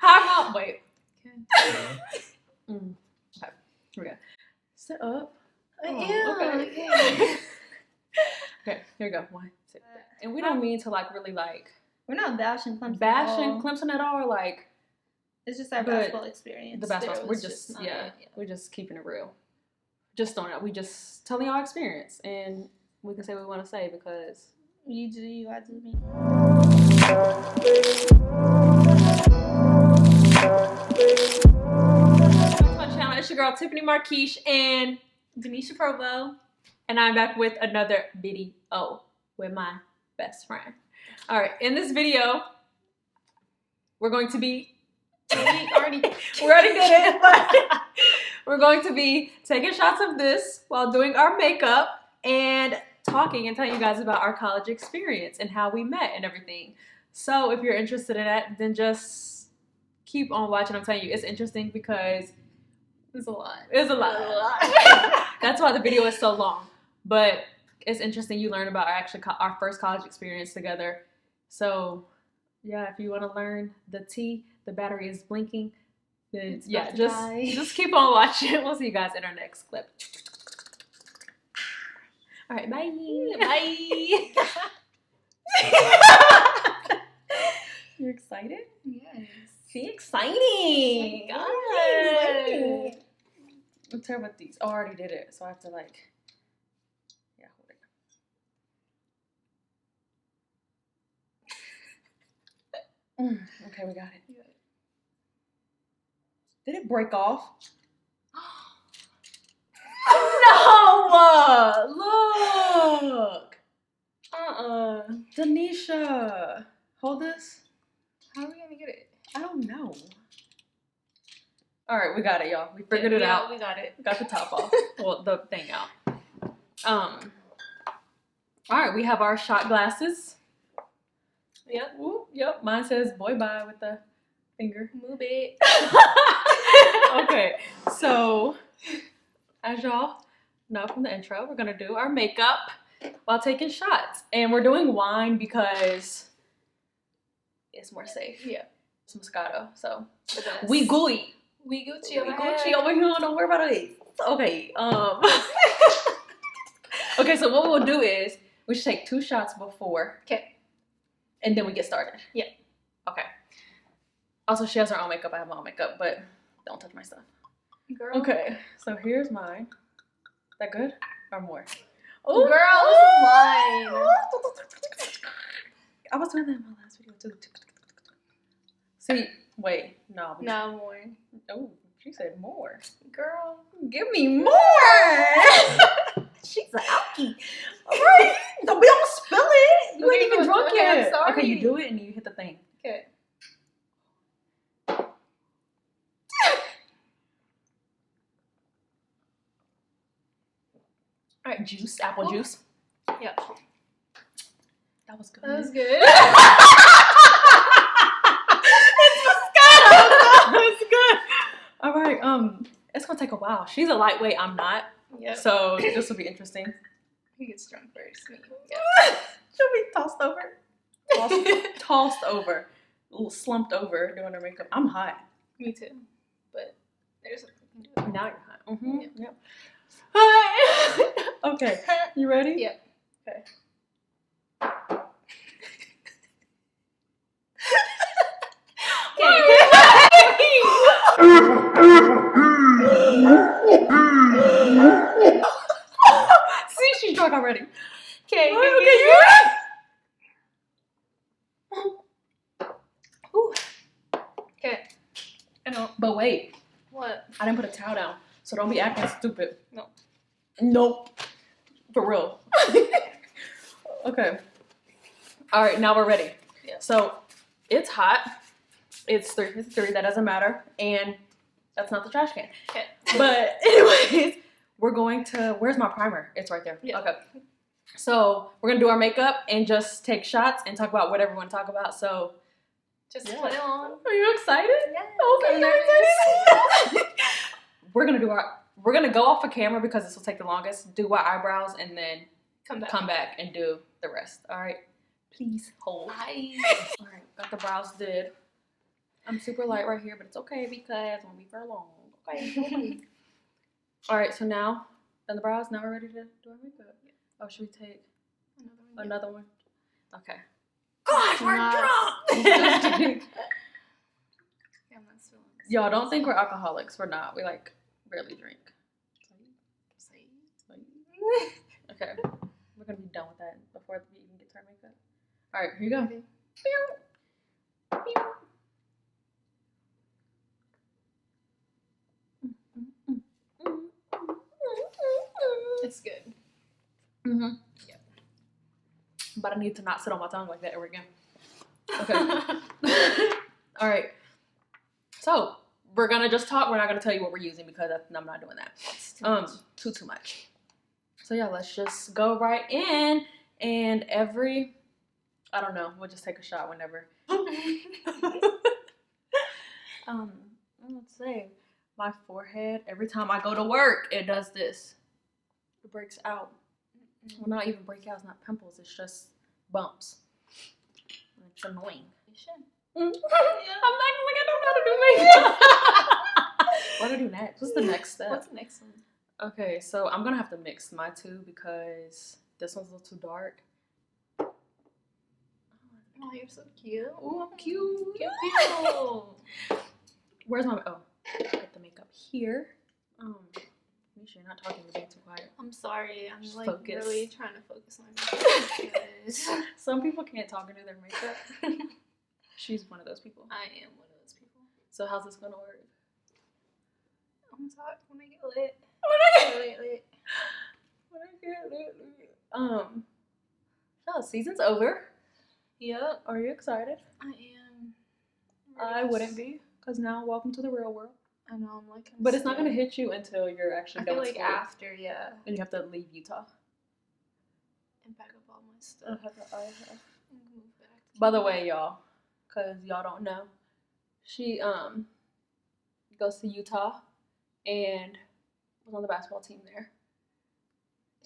How about, wait. Okay. Okay, here we go. Sit up. Okay. Okay, here we go. 1, 2. And we don't mean to like really like We're not bashing Clemson. Clemson at all. Like, it's just our basketball experience. The basketball. We're just we're just keeping it real. Just throwing out. We just telling y'all experience, and we can say what we want to say because you do you, I do me. Welcome to my channel. It's your girl Tiffany Markesh and Denisha Provo, and I'm back with another video with my best friend. All right, in this video, we're going to be we already did it, but we're going to be taking shots of this while doing our makeup and talking and telling you guys about our college experience and how we met and everything. So if you're interested in that, then just keep on watching. I'm telling you, it's interesting because it's a lot. It's a lot. That's why the video is so long. But it's interesting. You learn about our first college experience together. So yeah, if you want to learn the tea, the battery is blinking. Then yeah, just keep on watching. We'll see you guys in our next clip. All right, bye. Bye. You're excited? Yes. See, exciting. Oh God. I'm terrible with these. Oh, I already did it, so I have to like. Yeah, hold it. Okay, we got it. Did it break off? No! Look! Denisha! Hold this. How are we gonna get it? I don't know. Alright, we got it, y'all. We figured it out. We got it. Got the top off. Well, the thing out. Alright, we have our shot glasses. Yep. Ooh, yep. Mine says boy bye with the finger. Move it. Okay, so as y'all know from the intro, we're gonna do our makeup while taking shots. And we're doing wine because it's more safe. Yeah. It's Moscato, so we gooey. We Gucci over here. Don't worry about it. Okay. Okay, so what we'll do is we should take 2 shots before. Okay. And then we get started. Yeah. Okay. Also, she has her own makeup. I have my own makeup, but don't touch my stuff. Girl. Okay, so here's mine. Is that good? Or more? Oh, girl, this is mine. I was doing that in my last video too. See, wait, no. No more. Oh, she said more. Girl, give me more. She's an alky. All right, don't spill it. You ain't even drunk yet. Sorry. Okay, you do it and you hit the thing. Okay. All right, juice, apple juice. Yep. That was good. That was good. It's Moscato. It's good. All right, it's gonna take a while. She's a lightweight. I'm not. Yep. So this will be interesting. Who gets drunk first? Me. Yep. She'll be tossed over. Tossed over. A little slumped over doing her makeup. I'm hot. Me too. But there's Now you're hot. Mm-hmm. Yep. Yep. Hi. Okay. You ready? Yep. Okay. See, she's drunk already. Okay. Okay. Okay. I know. But wait. What? I didn't put a towel down, so don't be acting stupid. No. Nope. For real. Okay. All right, now we're ready. Yeah. So it's hot. It's 3:53. That doesn't matter, and that's not the trash can. Okay. But anyways, we're going to. Where's my primer? It's right there. Yeah. Okay. So we're gonna do our makeup and just take shots and talk about whatever we want to talk about. So just put it on. Are you excited? Yes. Okay. You're excited. We're gonna go off of camera because this will take the longest. Do our eyebrows and then come back and do the rest. All right. Please hold. Hi. All right. Got the brows did. I'm super light right here, but it's okay because I'm gonna be for long. Okay. All right, so now done the brows. Now we're ready to do our makeup. Yeah. Oh, should we take Another one. another one? Okay. Gosh, we're drunk. Yeah, I'm not feeling this. Y'all don't think we're alcoholics. We're not. We like barely drink. Okay, we're gonna be done with that before we even get to our makeup. All right, here you go. It's good. Mhm. Yeah. But I need to not sit on my tongue like that ever again. Okay. All right. So we're gonna just talk. We're not gonna tell you what we're using because I'm not doing that. Too much. So yeah, let's just go right in. And I don't know. We'll just take a shot whenever. Let's say my forehead. Every time I go to work, it does this. It breaks out. Well, not even breakouts, not pimples. It's just bumps. It's annoying. You should. I'm acting like I don't know how to do makeup. What do I do next? What's the next step? What's the next one? Okay, so I'm gonna have to mix my two because this one's a little too dark. Oh, you're so cute. Oh, I'm cute. Cute. Where's my get the makeup here. Misha, you're not talking to me, too quiet. I'm sorry. I'm Just like focus. really trying to focus on my makeup. Some people can't talk and do their makeup. She's one of those people. I am one of those people. So how's this gonna work? I'm gonna talk when I get lit. So season's over. Yep. Are you excited? I am. I wouldn't be, because now welcome to the real world. I know, I'm like, But it's not gonna hit you until you're actually I done feel with like school. after, yeah. And you have to leave Utah. And pack up all my stuff. And move back. By the way, y'all, because y'all don't know, she goes to Utah and was on the basketball team there.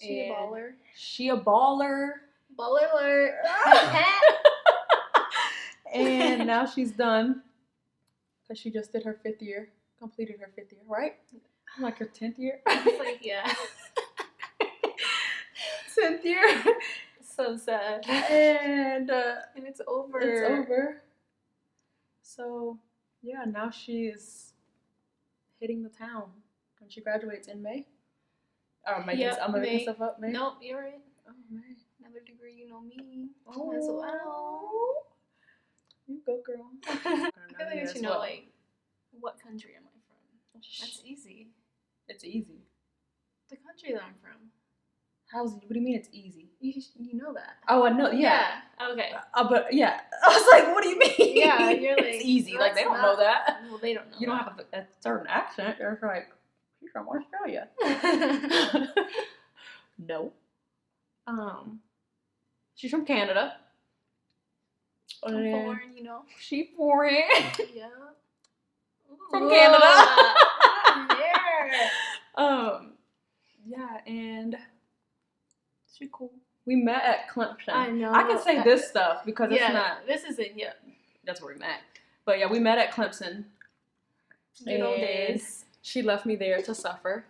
She a And baller. She a baller. Baller alert. And now she's done because she just did her 5th year, completed her 5th year, right? I'm like her 10th year. It's like, yeah. 10th year. So sad. And it's over. It's over. So yeah, now she's hitting the town when she graduates in May. I'm making stuff up. May. Nope, you're right. Oh, May. Another degree, you know me. Oh, as well. You go, girl. I feel like I should know, like, what country am I from? That's easy. It's easy. The country that I'm from. What do you mean it's easy? You know that. Oh, I know. Yeah. Okay. But yeah, I was like, what do you mean? Yeah, you're like, it's easy. Like they don't know that. Well, they don't know. You don't have a certain accent. They're like, you're from Australia. No. She's from Canada. I'm foreign, you know. She foreign. Yeah. From Canada. Yeah. Yeah, and she cool. We met at Clemson. I know. I can say this stuff because it's not. This isn't. Yeah. That's where we met. But yeah, we met at Clemson. Good old days. She left me there to suffer.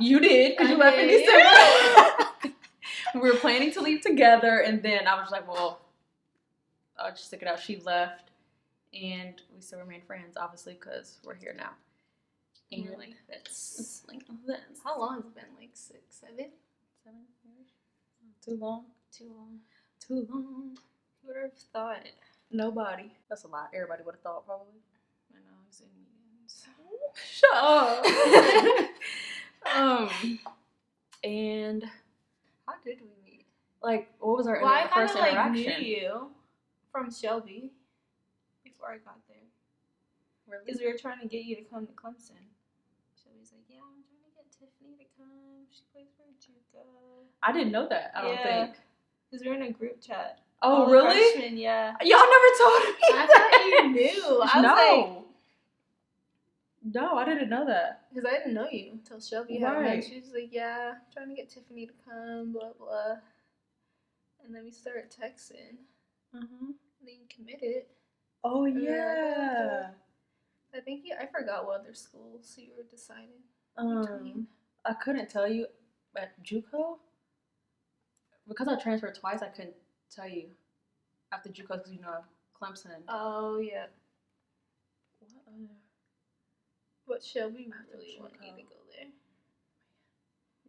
You did, because you left in did. December. We were planning to leave together, and then I was like, well, I'll just stick it out. She left, and we still remain friends, obviously, because we're here now. And you're like this. It's like this. How long has it been? Like 6, 7? 7 years? Too long? Too long. Too long. Who would have thought? Nobody. That's a lot. Everybody would have thought, probably. I know, I was in meetings. Shut up. And How did we meet? like, what was our I kind first of like interaction? knew you from Shelby before I got there. Really? Because we were trying to get you to come to Clemson. Shelby's like, yeah, I'm trying to get Tiffany to come. She plays for JUCO. I didn't know that. I don't think. Because we were in a group chat. Oh, All the really? freshmen, yeah. Y'all never told me. I thought you knew. I was like, no, I didn't know that. because I didn't know you until Shelby had me. Right. She was like, yeah, I'm trying to get Tiffany to come, blah, blah. And then we started texting. Mm-hmm. And then you committed. Oh yeah. I think I forgot what other schools you were deciding between. I couldn't tell you at JUCO because I transferred twice. I couldn't tell you after JUCO because Clemson. Oh yeah. What other? But Shelby really wanted you to go there.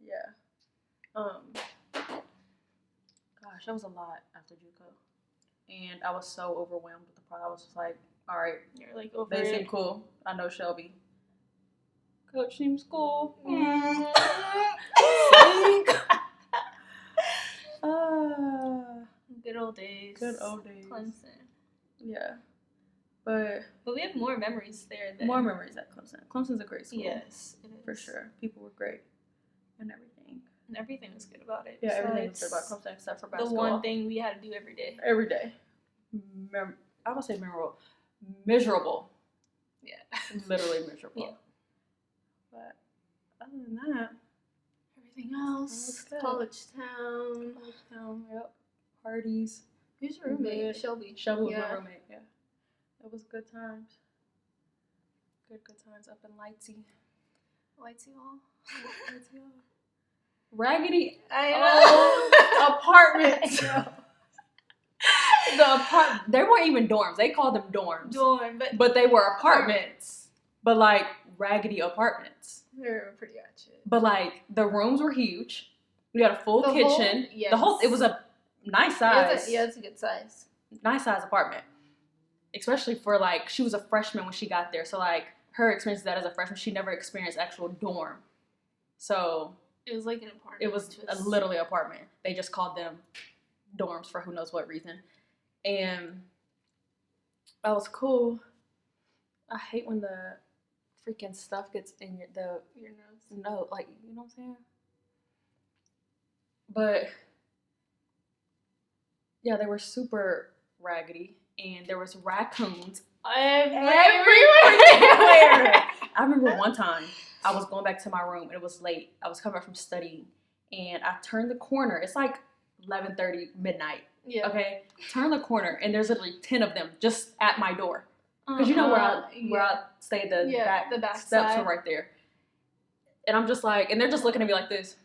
Yeah. Gosh, that was a lot after JUCO, and I was so overwhelmed with the product. I was just like, all right, you're like over they it. seem cool. I know Shelby. Coach seems cool. Good old days. Good old days. Clemson. Yeah. But we have more memories there than more memories at Clemson. Clemson's a great school. Yes, it is. For sure. People were great. And everything. And everything was good about it. Yeah, everything was good about Clemson except for basketball. The one thing we had to do every day. Every day. I would say memorable. Miserable. Yeah. Literally miserable. Yeah. But other than that, everything else. College town. Yep. Parties. Who's your roommate? Shelby. Shelby was my roommate, yeah. It was good times. Good times up in Lightsey. Lightsey Hall. Lightsey Hall. Raggedy apartment. They weren't even dorms. They called them dorms. But they were apartments. But like raggedy apartments. They were pretty ratchet. But like the rooms were huge. We had a full kitchen. It was a nice size. It's a good size. Nice size apartment. Especially for like, she was a freshman when she got there. So like her experience that as a freshman, she never experienced actual dorm. So it was like an apartment. It was literally an apartment. They just called them dorms for who knows what reason. And that was cool. I hate when the freaking stuff gets in your nose. No, like, you know what I'm saying? But yeah, they were super raggedy. And there was raccoons everywhere. I remember one time I was going back to my room and it was late. I was coming back from studying and I turned the corner. It's like 11:30 midnight. Yeah. Okay. Turn the corner and there's literally 10 of them just at my door. Because you know where I stayed, the back steps side. were right there. And I'm just like, and they're just looking at me like this.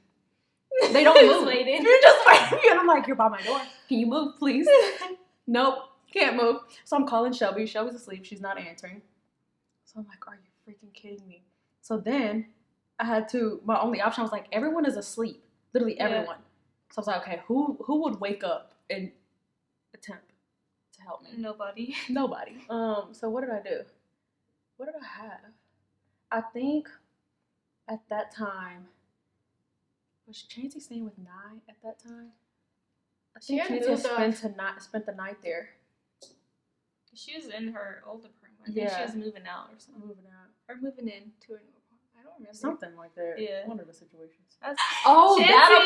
They don't move. You're just waiting. And I'm like, you're by my door. Can you move, please? Nope. Can't move. So I'm calling Shelby. Shelby's asleep. She's not answering. So I'm like, are you freaking kidding me? So then I had to, my only option was like, everyone is asleep. Literally everyone. So I was like, okay, who would wake up and attempt to help me? Nobody. So what did I do? What did I have? I think at that time, was Chancey staying with Nye at that time? I think Chancey spent the night there. She was in her old apartment. I think she was moving out or something. Or moving in to a new apartment. I don't remember. Something like that. Yeah. One of the situations. That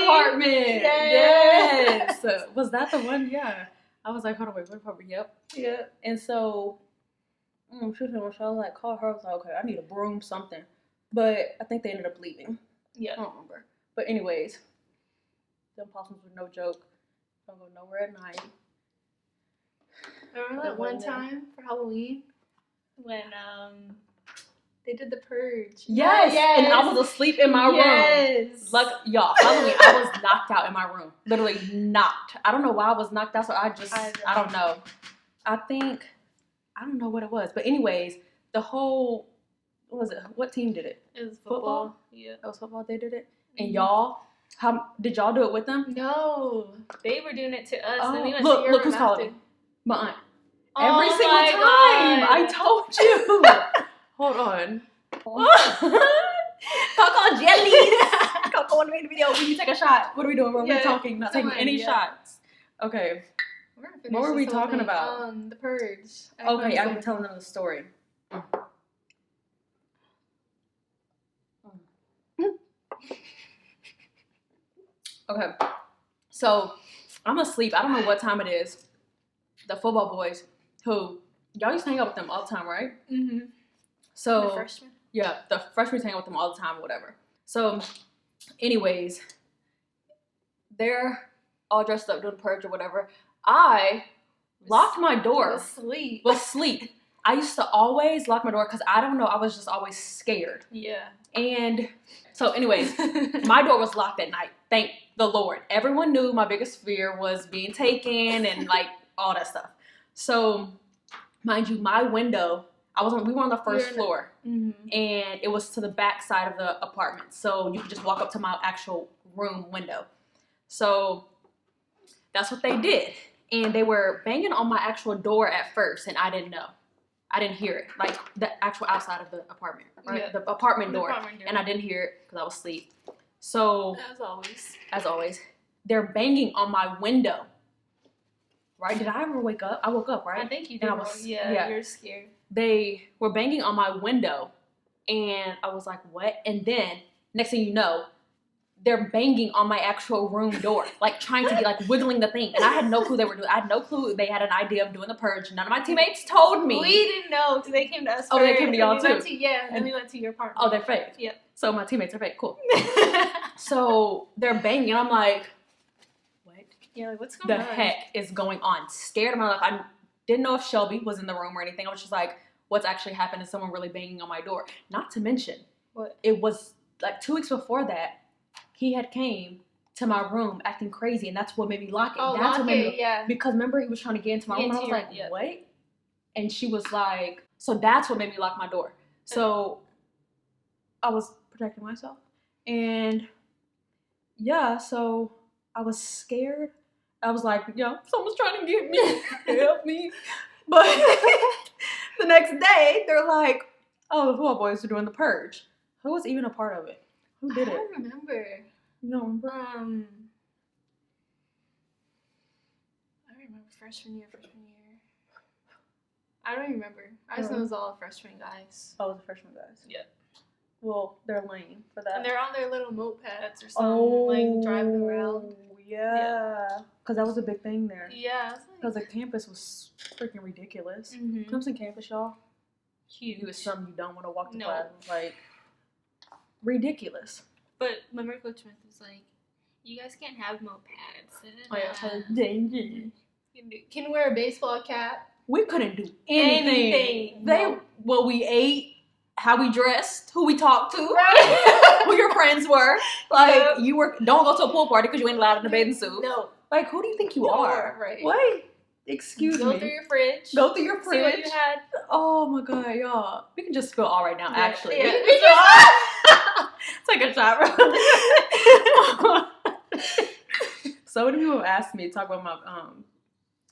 apartment. Yes. Was that the one? Yeah. I was like, hold on, wait, what apartment? Yep. Yeah. And so, she was like, call her. I was like, okay, I need a broom, something. But I think they ended up leaving. Yeah. I don't remember. But anyways, them possums were no joke. Don't go nowhere at night. Remember that one time for Halloween when they did the purge? Yes. And I was asleep in my room. Like, y'all, Halloween, I was knocked out in my room. Literally knocked. I don't know why I was knocked out, so I don't know. I don't know what it was. But anyways, the whole, what was it? What team did it? It was football. Yeah. It was football, they did it? And y'all, did y'all do it with them? No. They were doing it to us. Oh, And we went look to who's calling me. My aunt. Every single my time. God. I told you. Hold on. Coco jellies. Coco want to make the video. We need to take a shot. What are we doing? We're talking. Not taking any shots. Okay. What were we talking about? The purge. Okay, I'm telling them the story. Okay. So I'm asleep. I don't know what time it is. The football boys, who y'all used to hang out with them all the time, right? Mm-hmm. So the freshmen? Yeah, the freshmen hang out with them all the time, whatever. So, anyways, they're all dressed up doing the purge or whatever. I locked my door. Was sleep. I used to always lock my door because I don't know, I was just always scared. Yeah. And so anyways, my door was locked at night. Thank the Lord. Everyone knew my biggest fear was being taken and like all that stuff. So mind you, my window, we were on the first floor, and it was to the back side of the apartment. So you could just walk up to my actual room window. So that's what they did. And they were banging on my actual door at first, and I didn't know. I didn't hear it, like the actual outside of the apartment, right? Yeah. The apartment door. And I didn't hear it because I was asleep. So as always, they're banging on my window. Right? Did I ever wake up? I woke up, right? I think you did. Yeah, you're scared. They were banging on my window, and I was like, what? And then, next thing you know, they're banging on my actual room door, like trying to be like wiggling the thing. And I had no clue they were doing. I had no clue they had an idea of doing the purge. None of my teammates told me. We didn't know because they came to us. Oh, they came to y'all too. And then we went to your apartment. Oh, they're fake. Yep. So my teammates are fake. Cool. So they're banging, and I'm like, what? Yeah, like what's going on? The heck is going on? Scared of my life. I didn't know if Shelby was in the room or anything. I was just like, what's actually happened? Is someone really banging on my door? Not to mention, what? It was like 2 weeks before that. He had came to my room acting crazy, and that's what made me lock it. Oh, that's lock it, yeah. Because remember, he was trying to get into my room, and I was like, what? And she was like, so that's what made me lock my door. So I was protecting myself. And yeah, so I was scared. I was like, yo, someone's trying to get me. Help me. But the next day, they're like, oh, the Fall Boys are doing the purge. Who was even a part of it? Who did it? I don't remember. You don't remember? I don't remember freshman year. I don't remember. I just know it was all freshmen guys. Oh, it was the freshman guys. Yeah. Well, they're lame for that. And they're on their little mopeds or something, like driving around. Yeah. Because that was a big thing there. Yeah. Because the campus was freaking ridiculous. Mm-hmm. Clemson campus, y'all. Huge. It was something you don't want to walk to class. It was like ridiculous. But remember, Coach Smith was like, "You guys can't have mopeds." Oh yeah, dangerous. Can wear a baseball cap. We couldn't do anything. What we ate, how we dressed, who we talked to, right? Who your friends were. Like you were. Don't go to a pool party because you ain't allowed in a bathing suit. No. Like who do you think you are? Right. What? Excuse me. Go through your fridge. Go through your fridge. See what you had. Oh my god, y'all. We can just spill all right now. Yeah. Actually. Yeah. Take a shot, bro. So many people have asked me to talk about my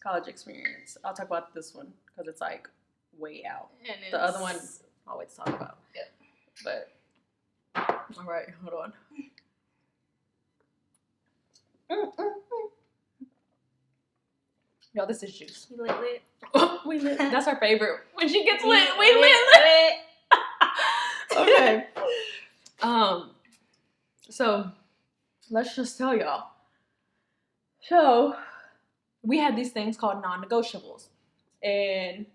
college experience. I'll talk about this one because it's like way out. And the other one I'll wait to talk about. Yep. But all right, hold on. Yo, this is juice. We lit. We lit. That's our favorite. When she gets lit, we lit. Okay. So let's just tell y'all. So we had these things called non-negotiables, and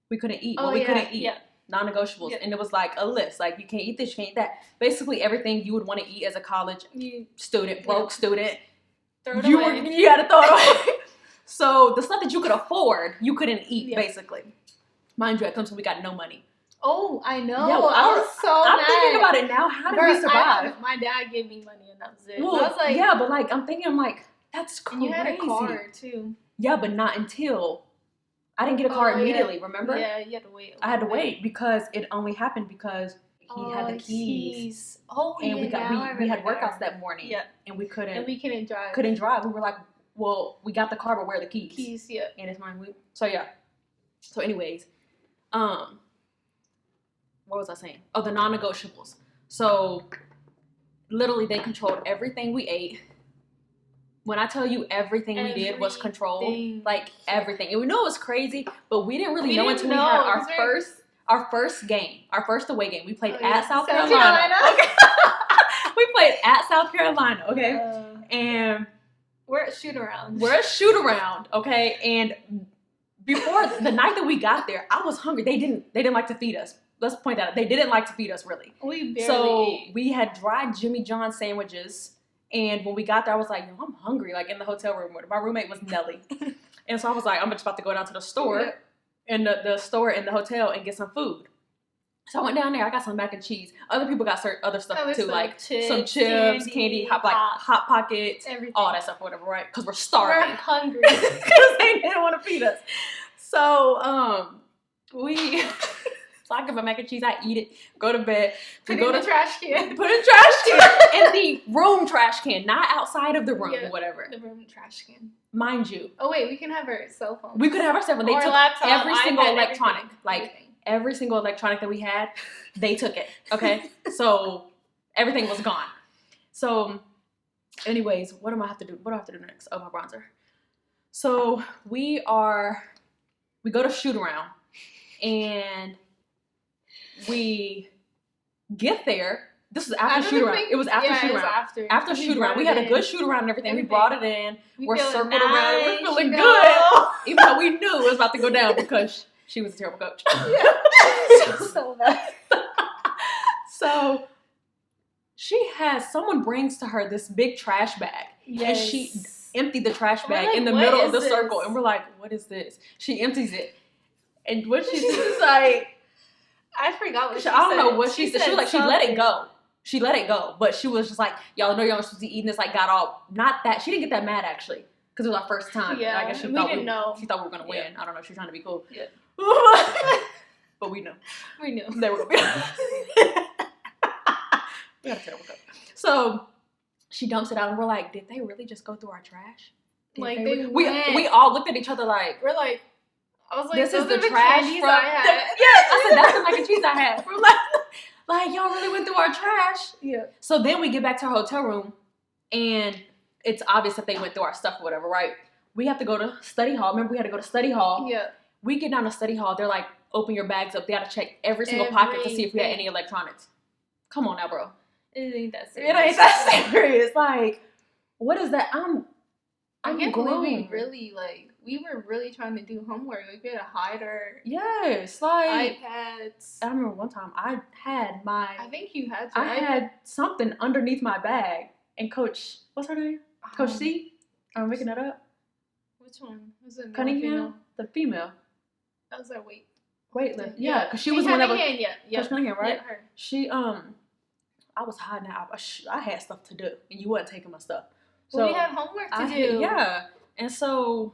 we couldn't eat. We couldn't eat. Yeah. Non-negotiables, and it was like a list. Like you can't eat this, you can't eat that. Basically, everything you would want to eat as a college student, broke student, throw it away. You had to throw it away. So the stuff that you could afford, you couldn't eat. Basically, mind you, at Clemson we got no money. Oh, I know. Yeah, well, I was so mad. I'm thinking about it now. How did we survive? My dad gave me money, and that was it. Well, I was like, yeah, but like I'm like, that's crazy. And you had a card too. Yeah, but not until I didn't get a card immediately. Remember? Yeah, you had to wait. I had to wait because it only happened because he had the keys. Oh, and we had workouts that morning. Yeah, and we couldn't drive. Couldn't drive. We were like, well, we got the car, but where are the keys? Keys, yeah. And it's mine. So yeah. So anyways, what was I saying? Oh, the non-negotiables. So literally, they controlled everything we ate. When I tell you everything we did was controlled, like everything. And we know it was crazy, but we didn't really know until we had our first game, our first away game. We played at South Carolina. Okay. We played at South Carolina, okay? And we're at shoot-around. Okay? And before the night that we got there, I was hungry. They didn't like to feed us. Let's point that out. They didn't like to feed us, really. We barely ate. We had dried Jimmy John sandwiches. And when we got there, I was like, yo, I'm hungry, like in the hotel room. My roommate was Nelly. And so I was like, I'm just about to go down to the store, and the store in the hotel and get some food. So I went down there. I got some mac and cheese. Other people got certain other stuff too, like some chips, candy, hot pockets, everything. All that stuff, whatever, right? Because we're starving. We're hungry. Because they didn't want to feed us. So so I get my mac and cheese, I eat it, go to bed. Put it in the trash can. Put it in the trash can. In the room trash can, not outside of the room or whatever. The room trash can. Mind you. Oh wait, we can have our cell phone. We could have our cell phone. They took laptop, every single iPad, electronic. everything. Like every single electronic that we had, they took it. Okay? So everything was gone. So anyways, what do I have to do? What do I have to do next? Oh, my bronzer. So we go to shoot around, and we get there. This was after shoot around. It was after shoot around. After shoot around. We had a good shoot around and everything. We brought it in. We're circled around. We're feeling good. Even though we knew it was about to go down because she was a terrible coach. Yeah. So bad. So someone brings to her this big trash bag. Yes. And she emptied the trash bag in the middle of the circle. And we're like, what is this? She empties it. And what she did is like, I forgot what she said. I don't know what she said. She was like, she let it go. She let it go. But she was just like, y'all know y'all aren't supposed to be eating this. Like, got all, not that. She didn't get that mad, actually. Because it was our first time. Yeah. I guess she thought we were going to win. I don't know. She was trying to be cool. Yeah. But we knew. We knew. They were going to be. We had a terrible coach. So she dumps it out, and we're like, did they really just go through our trash? We all looked at each other like, we're like, I was like, this is the trash from I had. Yes, I said that's the mac and cheese I had. We're like y'all really went through our trash. Yeah. So then we get back to our hotel room, and it's obvious that they went through our stuff or whatever, right? We have to go to study hall. Remember, we had to go to study hall. Yeah. We get down to study hall. They're like, open your bags up. They got to check every single pocket to see if we had any electronics. Come on now, bro. It ain't that serious. It ain't that serious. Like, what is that? I can't believe we were really trying to do homework. Like, we had to hide our iPads. I remember one time I think you had I had something underneath my bag, and Coach, what's her name? Coach C? Am I making that up? Which one? Was it Cunningham? The female. That was our weightlift. Yeah, because she was one of them. Coach Cunningham, right? Yeah, her. She I was hiding out. I had stuff to do, and you wasn't taking my stuff. So well, we had homework to do. Yeah, and so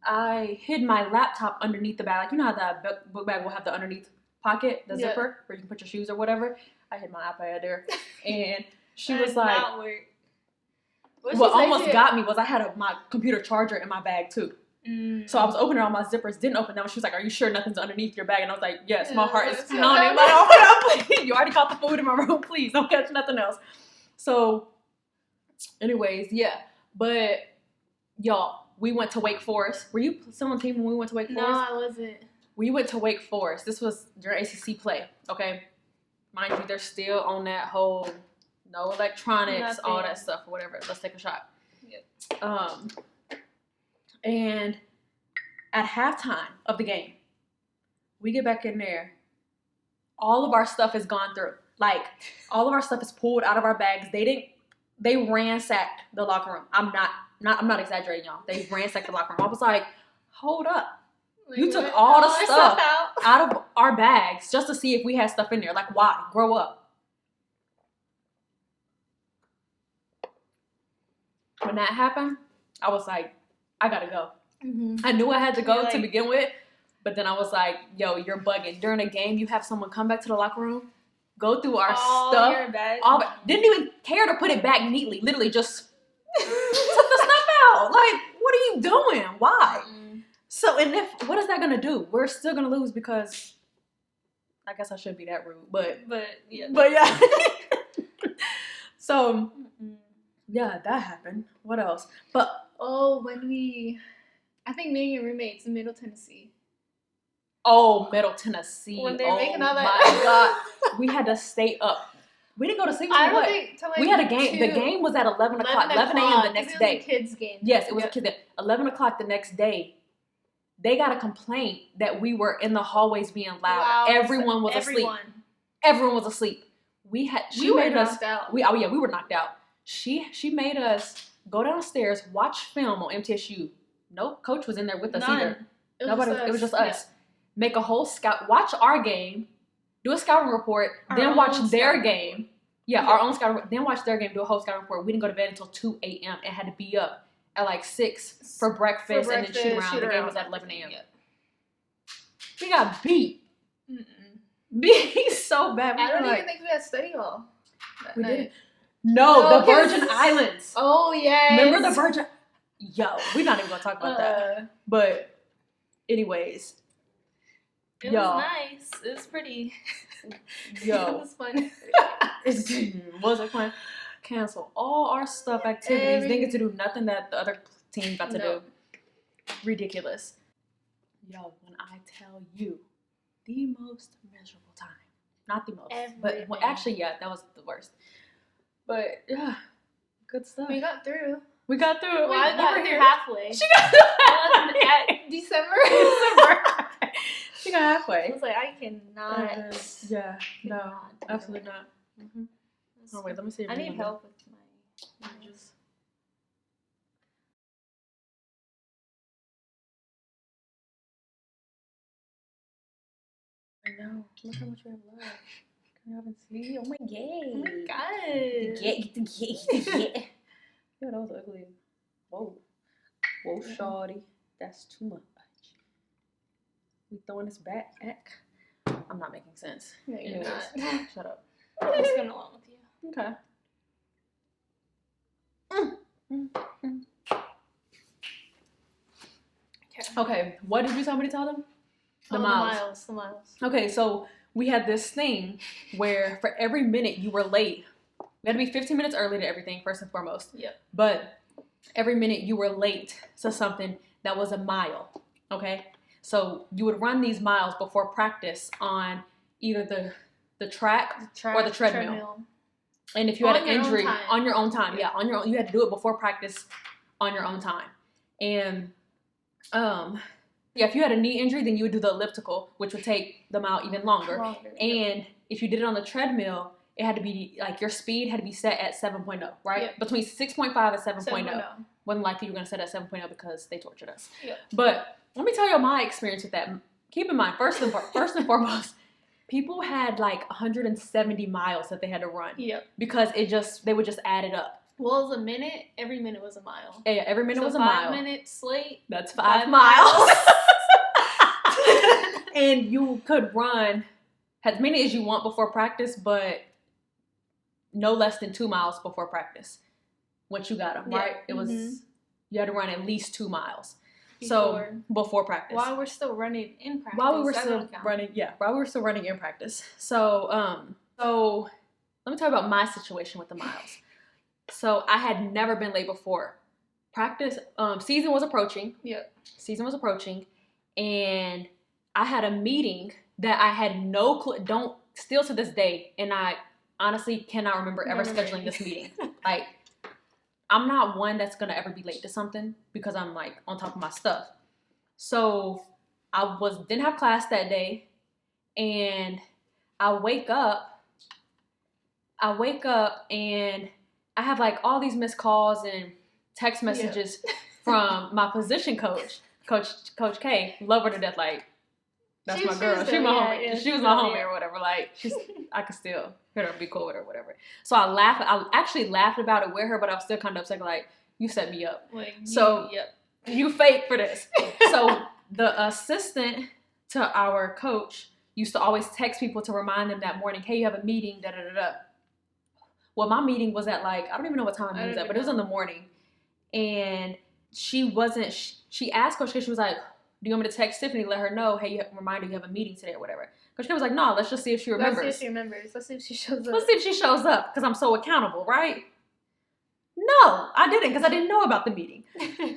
I hid my laptop underneath the bag. Like, you know how that book bag will have the underneath pocket, the zipper, where you can put your shoes or whatever. I hid my iPad there, and she was like, what almost got me was I had my computer charger in my bag too. So I was opening all my zippers, didn't open them. She was like, are you sure nothing's underneath your bag? And I was like, yes, my heart is pounding. Like, oh, please. You already caught the food in my room. Please don't catch nothing else. So anyways, yeah. But y'all, we went to Wake Forest. Were you still on the team when we went to Wake Forest? No, I wasn't. We went to Wake Forest. This was during ACC play, okay? Mind you, they're still on that whole no electronics, all that stuff or whatever. Let's take a shot. Yep. And at halftime of the game, we get back in there. All of our stuff is gone through. Like, all of our stuff is pulled out of our bags. They ransacked the locker room. I'm not exaggerating, y'all. They ransacked the locker room. I was like, hold up. You took all the stuff out of our bags just to see if we had stuff in there. Like, why? Grow up. When that happened, I was like, I gotta go. Mm-hmm. I knew I had to go to begin with, but then I was like, yo, you're bugging. During a game, you have someone come back to the locker room, go through our stuff. Didn't even care to put it back neatly. Literally just took the stuff out. Like, what are you doing? Why? Mm-hmm. So, and what is that going to do? We're still going to lose because I guess I shouldn't be that rude, but yeah. So, yeah, that happened. What else? But, I think me and your roommates in Middle Tennessee. Oh, Middle Tennessee. When they're making all that. My God. We had to stay up. We didn't go to sleep until what? We had a game. The game was at 11 o'clock. 11 a.m. the next day. It was a kids' game. Yes, it was a kids' game. 11 o'clock the next day. They got a complaint that we were in the hallways being loud. Everyone was asleep. Everyone was asleep. We were knocked out. We were knocked out. She made us go downstairs, watch film on MTSU no coach was in there with us None. either. It was Nobody. just us. It was just us. Make a whole watch our game, do a scouting report, then watch their game. Yeah, our own scouting report, then watch their game, do a whole scouting report. We didn't go to bed until 2 a.m. and had to be up at like 6 for breakfast and then shoot around. The game was at 11 a.m. Yep. We got beat. Beat so bad. I don't even think we had study hall. We did. No, the Virgin Islands. Oh, yes. Remember the Virgin? Yo, we're not even going to talk about that. But anyways. It was nice. It was pretty. Yo. It was fun. Was it fun? Cancel all our stuff, activities. Didn't get to do nothing that the other team got to do. Ridiculous. Yo, when I tell you, the most miserable time. Not the most. But well, actually, yeah, that was the worst. But yeah, good stuff. We got through. We got through it. Well, I got through halfway. She got through at December. She got halfway. I was like, I cannot. Yeah, no, absolutely not. Mm-hmm. Oh wait, let me see. I need help with my. I know. Look how much we have left. Can you have see? Oh my god. Oh my god. Yeah. Yo, that was ugly. Whoa, shawty. That's too much. We throwing this back. I'm not making sense. No, you're not. Shut up. I'm just going along with you. Okay. Okay, what did you tell me to tell them? The miles. Okay, so we had this thing where for every minute you were late, we had to be 15 minutes early to everything, first and foremost. Yep. But every minute you were late to something that was a mile, okay? So you would run these miles before practice on either the track or the treadmill. And if you had an injury, on your own time, on your own, you had to do it before practice on your own time. And if you had a knee injury, then you would do the elliptical, which would take the mile even longer. And if you did it on the treadmill, it had to be like your speed had to be set at 7.0, right? Yep. Between 6.5 and 7.0. Wasn't likely you were going to set at 7.0 because they tortured us. Yep. But let me tell you my experience with that. Keep in mind, first and foremost, people had like 170 miles that they had to run. Yep. Because they would just add it up. Well, it was a minute. Every minute was a mile. Yeah, every minute was a mile. 5 minutes late. That's 5 miles. And you could run as many as you want before practice, but no less than 2 miles before practice. Once you got them, right? It was you had to run at least 2 miles. Before practice. While we're still running in practice. While we were still running in practice. So let me tell you about my situation with the miles. So I had never been late before. Practice, season was approaching. Yep. Season was approaching. And I had a meeting that I had no clue, still to this day, and I honestly cannot remember ever scheduling this meeting. Like, I'm not one that's going to ever be late to something because I'm like on top of my stuff. So I didn't have class that day, and I wake up and I have like all these missed calls and text messages from my position coach, Coach K. Love her to death. Like, that's my girl. She my homie. Yeah, she was my homie or whatever. Like, I could still hit her and be cool with her or whatever. So I actually laughed about it with her, but I was still kind of upset. Like, you set me up. Like, you fake for this. So the assistant to our coach used to always text people to remind them that morning, hey, you have a meeting, da-da-da-da. Well, my meeting was at like, I don't even know what time it was at, but it was in the morning. And she asked Coach K, she was like, do you want me to text Tiffany, let her know, hey, reminder you have a meeting today or whatever? Coach K was like, no, let's just see if she remembers. Let's see if she shows up. Let's see if she shows up, because I'm so accountable, right? No, I didn't, because I didn't know about the meeting.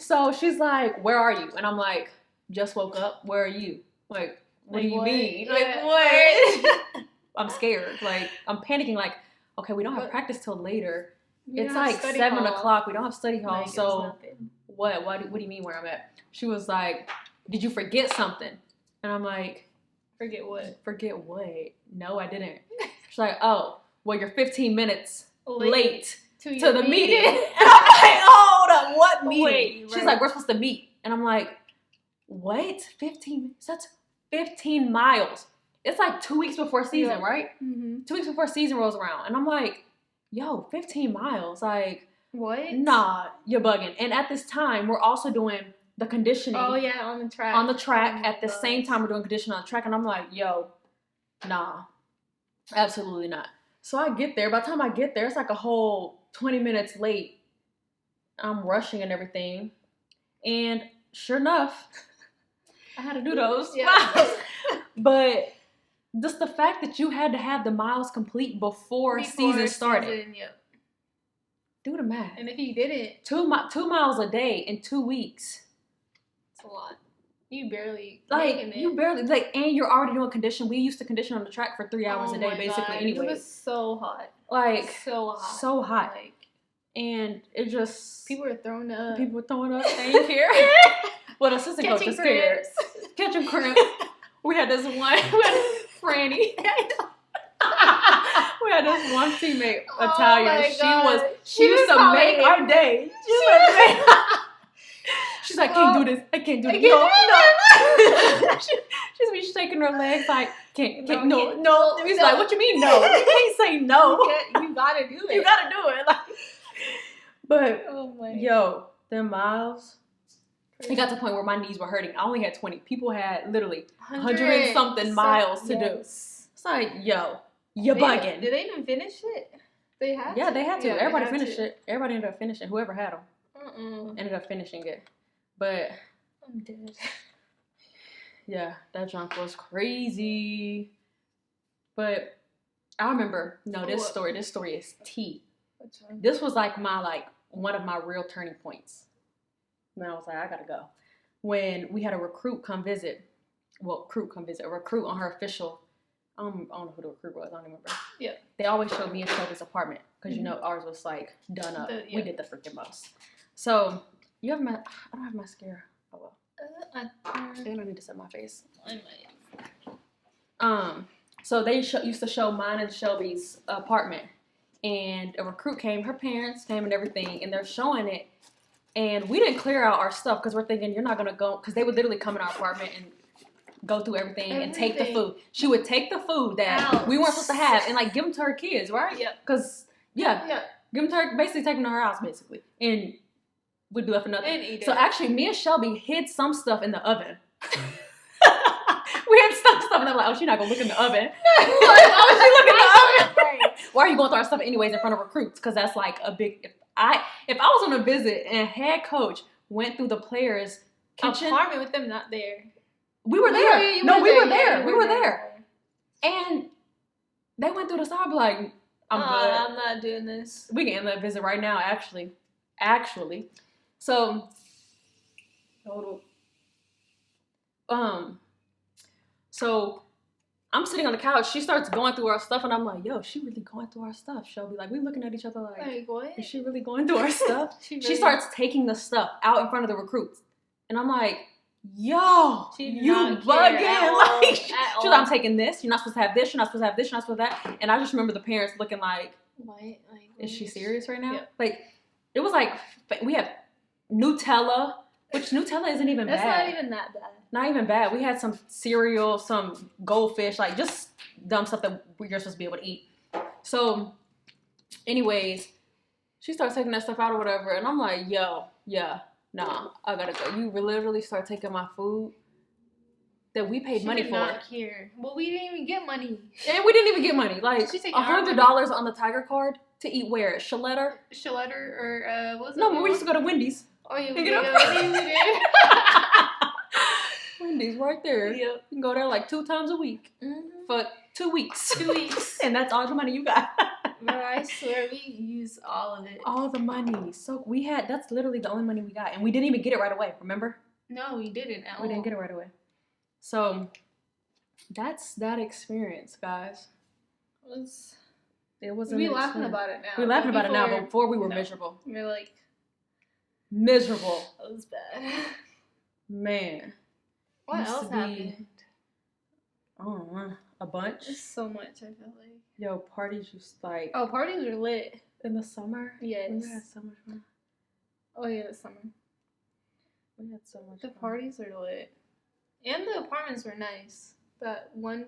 So she's like, where are you? And I'm like, just woke up. Where are you? Like, what do you mean? Yeah. Like, what? I'm scared. Like, I'm panicking. Like, okay, we don't have practice till later. It's like 7 o'clock. We don't have study hall. So what? What do you mean where I'm at? She was like, did you forget something? And I'm like, forget what? Forget what? No, I didn't. She's like, oh, well, you're 15 minutes late to the meeting. And I'm like, hold up, what meeting? She's like, we're supposed to meet. And I'm like, what? 15? That's 15 miles. It's like 2 weeks before season, right? Mm-hmm. 2 weeks before season rolls around. And I'm like, yo, 15 miles. Like, what? Nah, you're bugging. And at this time, we're also doing the conditioning. Oh, yeah, on the track. On the track. Oh, at the same time, we're doing conditioning on the track. And I'm like, yo, nah, absolutely not. So I get there. By the time I get there, it's like a whole 20 minutes late. I'm rushing and everything. And sure enough, I had to do those. Yeah. But just the fact that you had to have the miles complete before season started. Yep. Do the math. And if you didn't, 2 miles a day in 2 weeks. It's a lot. You barely and you're already doing condition. We used to condition on the track for 3 hours a day, basically. Anyway, it was so hot. Like so hot. So hot. Like, and it just people were throwing up. People were throwing up. They didn't care. Well, the assistant coach was scared. Catching cramps. We had this one. Franny. We had this one teammate, Italian. She used to make our day. She's like, can't do this. I can't do this. No. She's be shaking her legs like, no. He's like, what you mean no? You can't say no. You gotta do it. You gotta do it. Like, but oh yo, them miles. It got to the point where my knees were hurting. I only had 20. People had literally 100 and something miles to do. It's like, yo, you're bugging. Did they even finish it? They had to. Yeah, they had to. Yeah, Everybody finished it. Everybody ended up finishing. Whoever had them ended up finishing it. But I'm dead. Yeah, that junk was crazy. But I remember, this story is tea. This was like one of my real turning points. When I was like, I gotta go. When we had a recruit come visit. Well, a recruit on her official. I don't know who the recruit was. I don't remember. Yeah. They always showed me and Shelby's apartment because ours was like done up. We did the freaking most. So I don't have mascara. Oh well. I don't need to set my face. I might. So they used to show mine and Shelby's apartment, and a recruit came. Her parents came and everything, and they're showing it. And we didn't clear out our stuff because we're thinking you're not gonna go, because they would literally come in our apartment and go through everything and take the food. She would take the food that we weren't supposed to have and like give them to her kids, right? Yeah. Because give them to her, basically taking to her house, basically, and we'd be left with nothing. And eat it. So actually, me and Shelby hid some stuff in the oven. We had stuff, and I'm like, oh, she's not gonna look in the oven. Like, oh, she look in the oven. Right. Why are you going through our stuff anyways in front of recruits? Because that's like a big. If I was on a visit and head coach went through the players' kitchen, apartment with them not there. We were there. We were there. Yeah, we were there. And they went through the stuff. I'm like, I'm good. I'm not doing this. We can end that visit right now, actually. So, so I'm sitting on the couch. She starts going through our stuff, and I'm like, yo, she really going through our stuff. Shelby, like, we looking at each other like what? Is she really going through our stuff? She starts taking the stuff out in front of the recruits. And I'm like, yo, you bugging. Like, she's like, I'm taking this. You're not supposed to have this. You're not supposed to have this. You're not supposed to have that. And I just remember the parents looking like, what? Like, is she serious right now? Yeah. Like, it was like, we had Nutella, which Nutella isn't even bad. That's not even that bad. Not even bad. We had some cereal, some goldfish, like just dumb stuff that you're supposed to be able to eat. So, anyways, she starts taking that stuff out or whatever, and I'm like, yo, nah, I gotta go. You literally start taking my food that we paid money for. Not care. Well, we didn't even get money. And we didn't even get money. Like $100 on the Tiger card to eat where? Shaletter or what was it? No, but we used to go to Wendy's. Oh yeah, we did. Wendy's right there. Yep. You can go there like 2 times a week for 2 weeks. 2 weeks. And that's all the money you got. Bro, I swear we used all of it. All the money. So that's literally the only money we got. And we didn't even get it right away, remember? No, we didn't at all. We didn't get it right away. So that's that experience, guys. It was we laughing about it now. We're laughing about it now, but before we were miserable. We were like miserable. That was bad. Man. What else happened? I don't know. A bunch. There's so much, I feel like. Yo, parties just like... Oh, parties are lit. In the summer? Yes. We had so much fun. Oh, yeah, the summer. We had so much The fun. parties are lit. And the apartments were nice. That one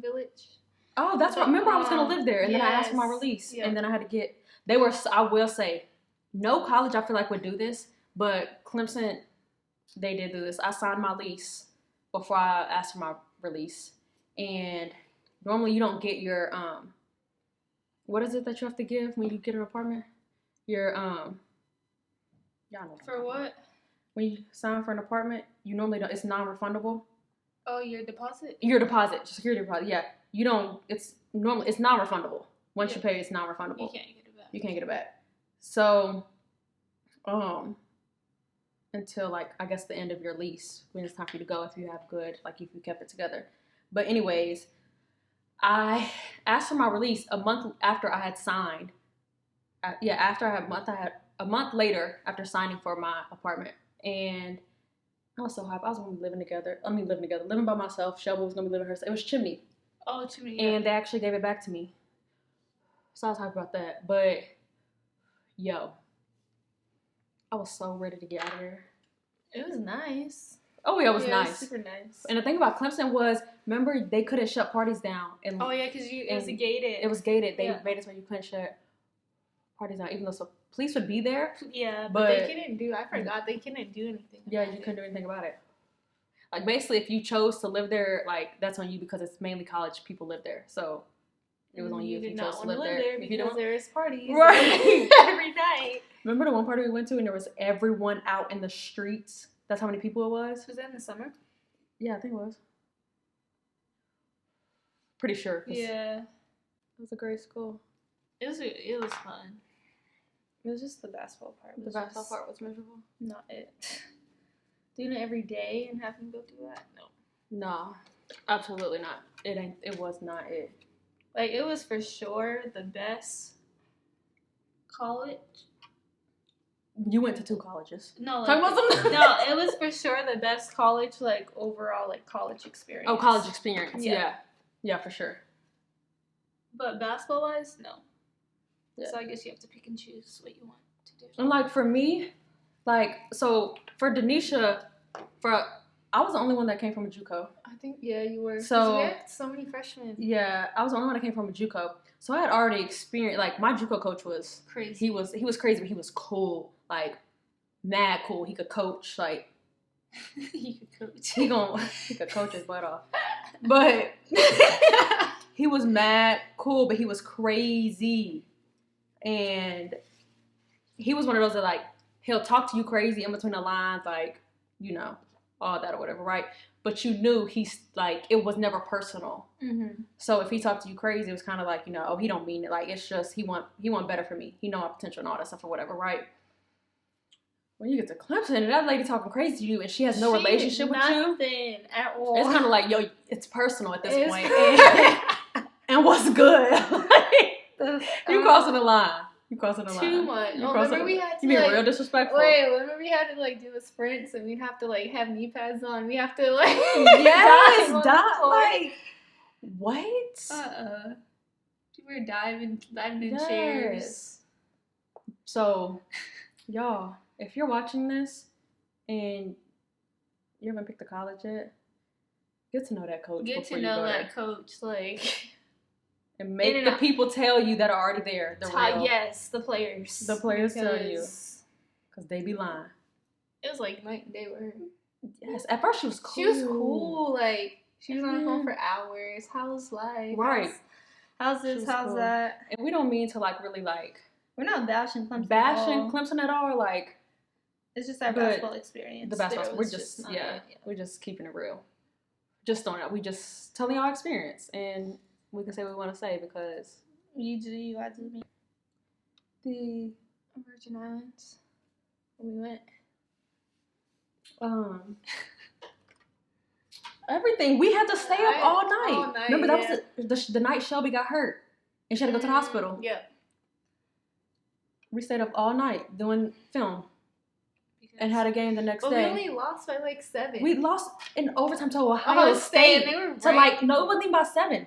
village. Oh, that's right. Remember, I was gonna live there, and then I asked for my Yes. release, Yeah. and then I had to get. They were. I will say, no college I feel like would do this, but Clemson, they did do this. I signed my lease before I asked for my release, and normally you don't get your what is it that you have to give when you get an apartment? Your y'all know what I'm For talking what? about. When you sign for an apartment, you normally don't. It's non-refundable. Oh, your deposit? Your deposit, security deposit. Yeah, you don't. It's normally it's non-refundable. Once you Yeah. pay, it's non-refundable. You can't get it back. You can't get it back. So, until like I guess the end of your lease, when it's time for you to go, if you have good, like if you kept it together. But anyways, I asked for my release a month after I had signed. After I had a month later after signing for my apartment, and I was so happy. I was gonna be living together. Living by myself. Shelby was gonna be living herself. It was Chimney. Oh, too many. And they actually gave it back to me. So I was happy about that. But, yo, I was so ready to get out of there. It was nice. Oh, yeah, it was It nice. was super nice. And the thing about Clemson was, remember, they couldn't shut parties down. And Oh, yeah, because it was gated. It was gated. They Yeah. made it so you couldn't shut parties down, even though police would be there. Yeah, but they couldn't do. I forgot they couldn't do anything. Yeah, you couldn't do anything about it. Like, basically, if you chose to live there, like, that's on you because it's mainly college people live there. So, it was on you if you chose to live there. If you because don't, there was parties right. every night. Remember the one party we went to and there was everyone out in the streets? That's how many people it was? Was that in the summer? Yeah, I think it was. Pretty sure. Yeah. It was a great school. It was fun. It was just the basketball part. The basketball part was miserable. Not it. Doing it every day and having to go through that? No. No, absolutely not. It was not it. Like, it was for sure the best college. You went to 2 colleges. No, Talking about something? no, it was for sure the best college, like, overall, like, college experience. Oh, college experience. Yeah. Yeah, for sure. But basketball-wise, no. Yeah. So I guess you have to pick and choose what you want to do. And, like, for me, like, so for Denisha, I was the only one that came from a JUCO. I think, yeah, you were. So we had so many freshmen. Yeah, I was the only one that came from a JUCO. So I had already experienced, like, my JUCO coach was Crazy. He was crazy, but he was cool, like, mad cool. He could coach, like, You could coach. he could coach his butt off. But he was mad cool, but he was crazy. And he was one of those that, like, he'll talk to you crazy in between the lines, like, you know, all that or whatever, right? But you knew he's, like, it was never personal. Mm-hmm. So if he talked to you crazy, it was kind of like, you know, oh, he don't mean it. Like, it's just, he want better for me. He know my potential and all that stuff or whatever, right? When you get to Clemson and that lady talking crazy to you and she has no relationship with you. Nothing at all. It's kind of like, yo, it's personal at this It's point. And what's good? You crossing the line. You crossing the line. Too much. You Oh, crossing remember we had to, you being like, real disrespectful. remember we had to, like, do the sprints and we'd have to, like, have knee pads on. We have to, like, Yes, dive on the floor. like, what? We were diving in Yes. chairs. So, y'all, if you're watching this and you haven't picked a college yet, get to know that coach. Get before to you know go that there. coach, like, And make in and the out. people tell you that are already there. The real. yes, the players. The players tell you. Because Because they be lying. it was like night and day with her. Yes. At first she was cool. She was cool. Like, she was on the phone Mhm. for hours. How's life? Right. How's She this? was How's cool. that? And we don't mean to, like, really, like, We're not bashing Clemson. bashing at all. Clemson at all. Like, It's just our but basketball experience. the basketball, There we're was just, not yeah, it. we're just keeping it real. Just throwing it out. We just telling y'all experience. And we can say what we want to say because You do you, I do me. the, Virgin Islands. When we went. everything. We had to stay up all night. All night, Remember, that yeah. was the night Shelby got hurt. And she had to go to the hospital. Yeah. We stayed up all night doing film and had a game the next But day. we only lost by like 7. We lost in overtime to Ohio Ohio State. and they were To, like, no, it wasn't even about 7.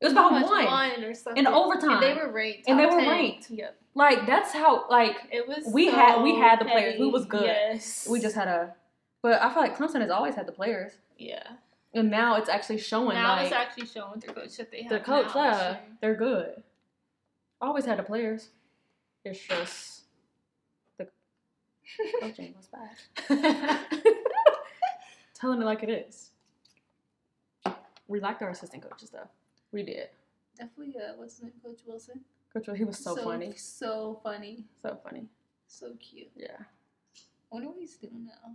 It was about 1 or something. in overtime. And they were ranked. And they top were 10. ranked. Yep. Like, that's how, like, It was we so had the players. heavy. We was good. Yes. we just had to But I feel like Clemson has always had the players. Yeah. And now it's actually showing Now like it's actually showing the coach that they have. the coach, now, yeah, sure. they're good. Always had the players. It's just the coaching was bad. Telling it like it is. We liked our assistant coaches though. We did. Definitely, what's his name? Coach Wilson. Coach, he was so funny. So funny. So funny. So cute. Yeah. I wonder what he's doing now.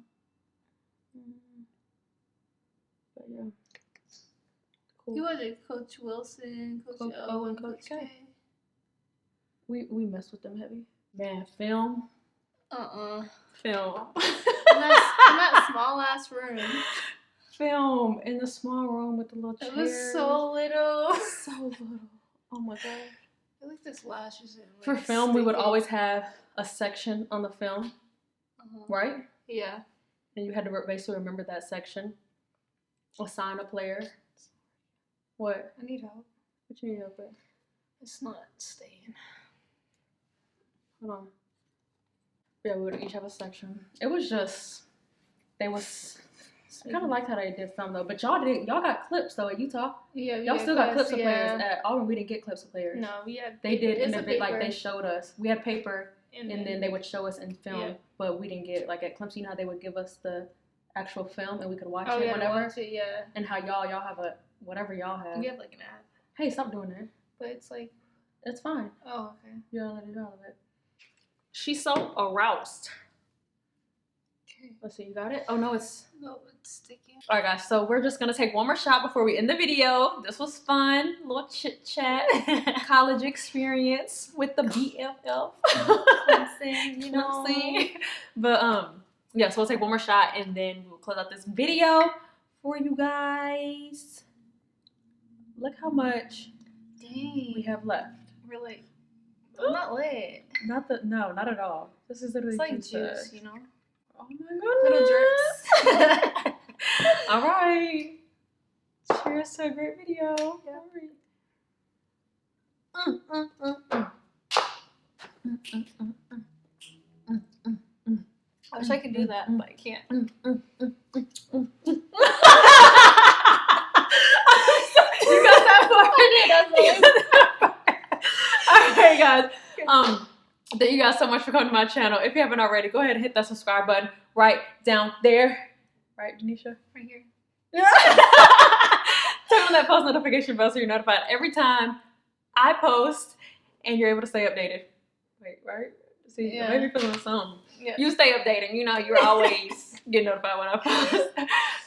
But yeah. Cool. He was like Coach Wilson, Coach O, and Coach K. We messed with them heavy. Man, film. Film. In that small ass room. Film in the small room with the little chairs. It was so little. So little. Oh my god. I like this lashes and like, For film, we would sticky. always have a section on the film, right? Yeah. And you had to basically remember that section. Assign a player. What? I need help. What you need help with? It's not staying. Hold on. Yeah, we would each have a section. It was just, I kind of liked how they did film though, but y'all got clips though at Utah. Yeah, Y'all still got clips of players. At Auburn, we didn't get clips of players. No, we had. They did It's in a the like paper. they showed us. We had paper, and then they would show us in film, Yeah. but we didn't get like at Clemson. You know how they would give us the actual film and we could watch Oh, it yeah, whenever. watch it, yeah. And how y'all have a whatever y'all have. We have like an app, Hey, stop doing that. but it's like. It's fine. Oh, okay. You don't let it all of it. She's so aroused. Okay. Let's see, you got it? Oh no, it's sticky. all right, guys. So we're just gonna take one more shot before we end the video. This was fun, little chit chat, college experience with the BFF. Clemson, you know. Clemson. But yeah. So we'll take one more shot and then we'll close out this video for you guys. Look how much Dang. we have left. We're like, I'm not lit. No, not at all. This is literally It's like juice. juice, you know. Oh my Little goodness. drips. All right. Cheers to a great video. I wish I could do that, but I can't. You got that part? Alright guys. Thank you guys so much for coming to my channel. If you haven't already, go ahead and hit that subscribe button right down there. Right, Denisha? Right here. Turn on that post notification bell so you're notified every time I post and you're able to stay updated. Wait, right? See, Yeah. maybe feeling something. Yeah. You stay updated. You know, you're always getting notified when I post.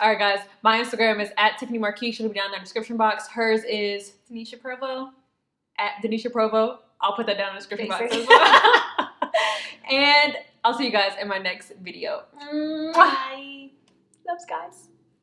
All right, guys. My Instagram is at Tiffany Markesh. It'll be down in the description box. Hers is Denisha Provo. at Denisha Provo. I'll put that down in the description box Basic. as well. And I'll see you guys in my next video. Bye. Loves, guys.